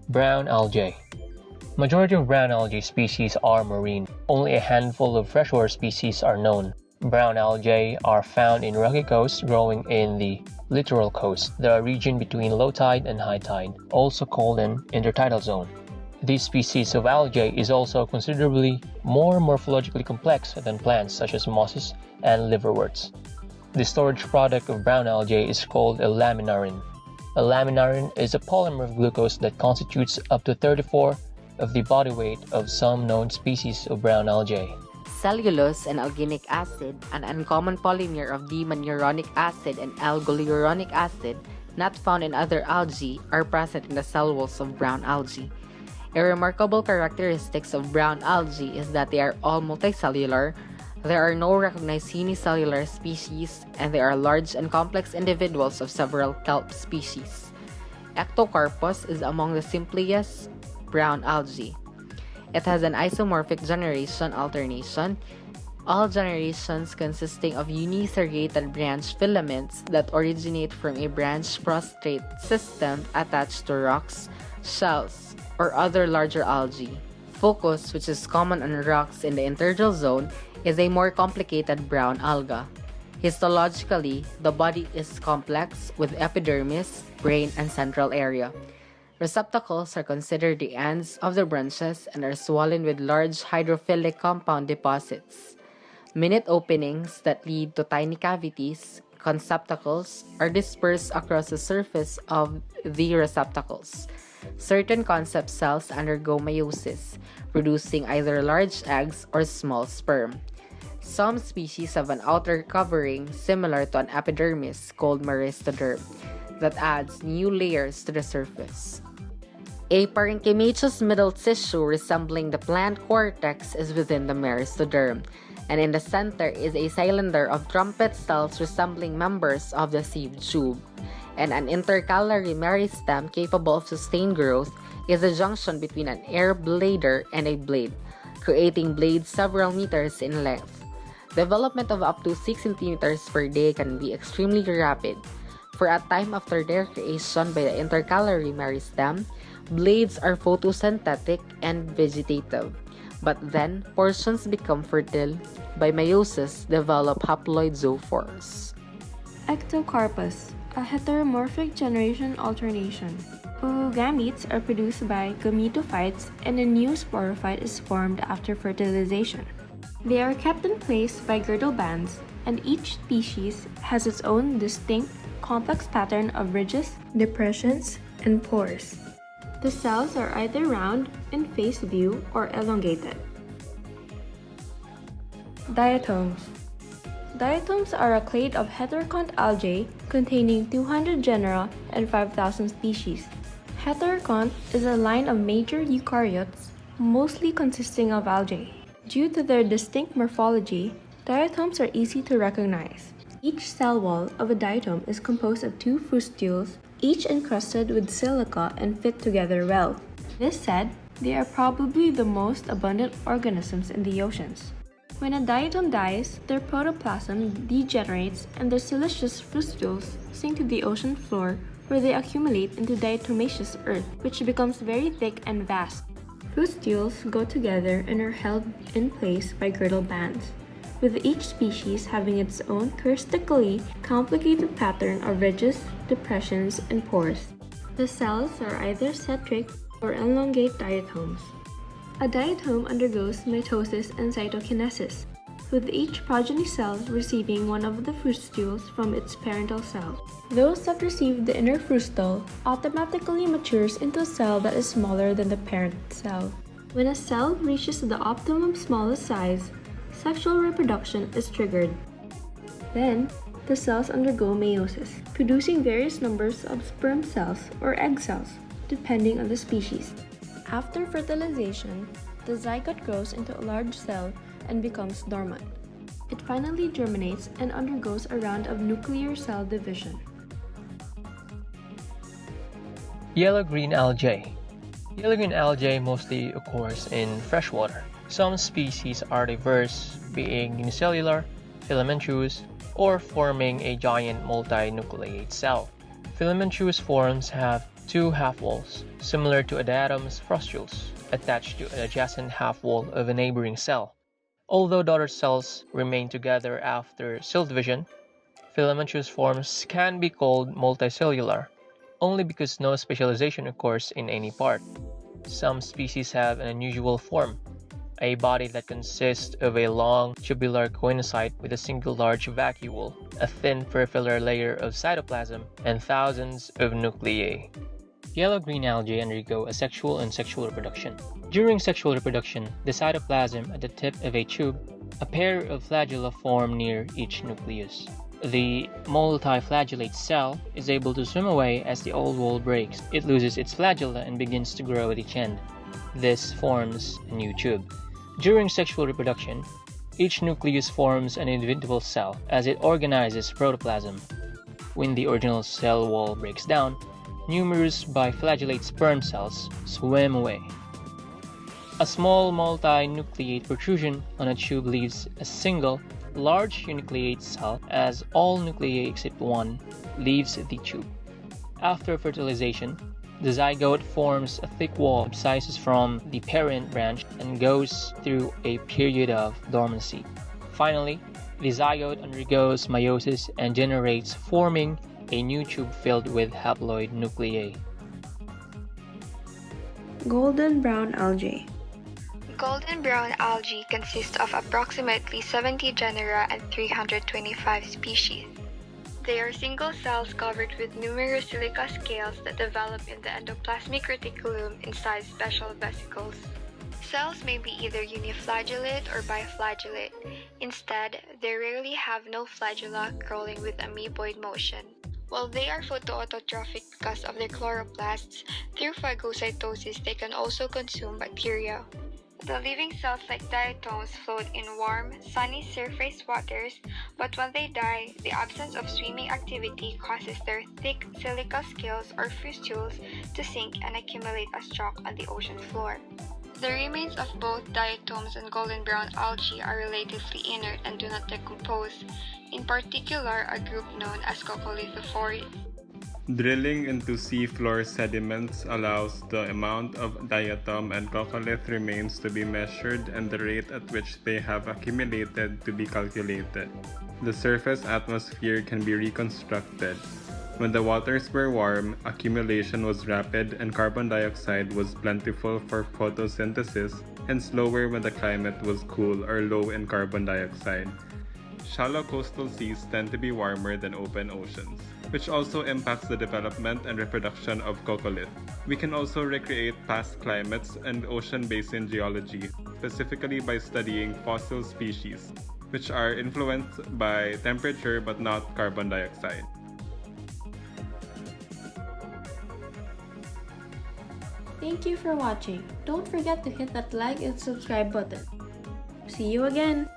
Brown algae. Majority of brown algae species are marine. Only a handful of freshwater species are known. Brown algae are found in rocky coasts growing in the littoral coast, the region between low tide and high tide, also called an intertidal zone. This species of algae is also considerably more morphologically complex than plants such as mosses and liverworts. The storage product of brown algae is called a laminarin. A laminarin is a polymer of glucose that constitutes up to 34 of the body weight of some known species of brown algae. Cellulose and alginic acid, an uncommon polymer of dimanuronic acid and algoluronic acid, not found in other algae, are present in the cell walls of brown algae. A remarkable characteristic of brown algae is that they are all multicellular. There are no recognized unicellular species, and they are large and complex individuals of several kelp species. Ectocarpus is among the simplest brown algae. It has an isomorphic generation alternation, all generations consisting of uniserrated branch filaments that originate from a branch prostrate system attached to rocks, shells, or other larger algae. Fucus, which is common on rocks in the intertidal zone, is a more complicated brown alga. Histologically, the body is complex with epidermis, brain, and central area. Receptacles are considered the ends of the branches and are swollen with large hydrophilic compound deposits. Minute openings that lead to tiny cavities, conceptacles, are dispersed across the surface of the receptacles. Certain concept cells undergo meiosis, producing either large eggs or small sperm. Some species have an outer covering similar to an epidermis called meristoderm that adds new layers to the surface. A parenchymatous middle tissue resembling the plant cortex is within the meristoderm, and in the center is a cylinder of trumpet cells resembling members of the sieve tube. And an intercalary meristem capable of sustained growth is a junction between an air bladder and a blade, creating blades several meters in length. Development of up to 6 centimeters per day can be extremely rapid. For a time after their creation by the intercalary meristem, blades are photosynthetic and vegetative, but then portions become fertile. By meiosis, develop haploid zoophores. Ectocarpus, a heteromorphic generation alternation. Oogametes are produced by gametophytes and a new sporophyte is formed after fertilization. They are kept in place by girdle bands, and each species has its own distinct, complex pattern of ridges, depressions, and pores. The cells are either round in face view or elongated. Diatoms. Diatoms are a clade of heterocont algae containing 200 genera and 5,000 species. Heterocont is a line of major eukaryotes, mostly consisting of algae. Due to their distinct morphology, diatoms are easy to recognize. Each cell wall of a diatom is composed of 2 frustules, each encrusted with silica and fit together well. This said, they are probably the most abundant organisms in the oceans. When a diatom dies, their protoplasm degenerates and their siliceous frustules sink to the ocean floor where they accumulate into diatomaceous earth, which becomes very thick and vast. Frustules go together and are held in place by girdle bands, with each species having its own characteristically complicated pattern of ridges, depressions, and pores. The cells are either centric or elongate diatoms. A diatom undergoes mitosis and cytokinesis, with each progeny cell receiving one of the frustules from its parental cell. Those that receive the inner frustule automatically matures into a cell that is smaller than the parent cell. When a cell reaches the optimum smallest size, sexual reproduction is triggered. Then, the cells undergo meiosis, producing various numbers of sperm cells or egg cells, depending on the species. After fertilization, the zygote grows into a large cell and becomes dormant. It finally germinates and undergoes a round of nuclear cell division. Yellow-green algae. Yellow-green algae mostly occurs in freshwater. Some species are diverse, being unicellular, filamentous, or forming a giant multinucleate cell. Filamentous forms have two half-walls, similar to a diatom's frustules, attached to an adjacent half-wall of a neighboring cell. Although daughter cells remain together after cell division, filamentous forms can be called multicellular, only because no specialization occurs in any part. Some species have an unusual form, a body that consists of a long tubular coinocyte with a single large vacuole, a thin peripheral layer of cytoplasm, and thousands of nuclei. Yellow-green algae undergo asexual and sexual reproduction. During sexual reproduction, the cytoplasm at the tip of a tube, a pair of flagella form near each nucleus. The multiflagellate cell is able to swim away as the old wall breaks. It loses its flagella and begins to grow at each end. This forms a new tube. During sexual reproduction, each nucleus forms an individual cell as it organizes protoplasm. When the original cell wall breaks down, numerous biflagellate sperm cells swim away. A small multinucleate protrusion on a tube leaves a single, large uninucleate cell as all nuclei except one leaves the tube. After fertilization, the zygote forms a thick wall, subsides from the parent branch, and goes through a period of dormancy. Finally, the zygote undergoes meiosis and generates, forming a new tube filled with haploid nuclei. Golden brown algae. Golden brown algae consists of approximately 70 genera and 325 species. They are single cells covered with numerous silica scales that develop in the endoplasmic reticulum inside special vesicles. Cells may be either uniflagellate or biflagellate. Instead, they rarely have no flagella crawling with amoeboid motion. While they are photoautotrophic because of their chloroplasts, through phagocytosis they can also consume bacteria. The living cells like diatoms float in warm, sunny surface waters, but when they die, the absence of swimming activity causes their thick silica scales or fustules to sink and accumulate as chalk on the ocean floor. The remains of both diatoms and golden brown algae are relatively inert and do not decompose, in particular a group known as coccolithophores. Drilling into seafloor sediments allows the amount of diatom and coccolith remains to be measured and the rate at which they have accumulated to be calculated. The surface atmosphere can be reconstructed. When the waters were warm, accumulation was rapid and carbon dioxide was plentiful for photosynthesis and slower when the climate was cool or low in carbon dioxide. Shallow coastal seas tend to be warmer than open oceans, which also impacts the development and reproduction of coccolith. We can also recreate past climates and ocean basin geology, specifically by studying fossil species, which are influenced by temperature but not carbon dioxide. Thank you for watching. Don't forget to hit that like and subscribe button. See you again!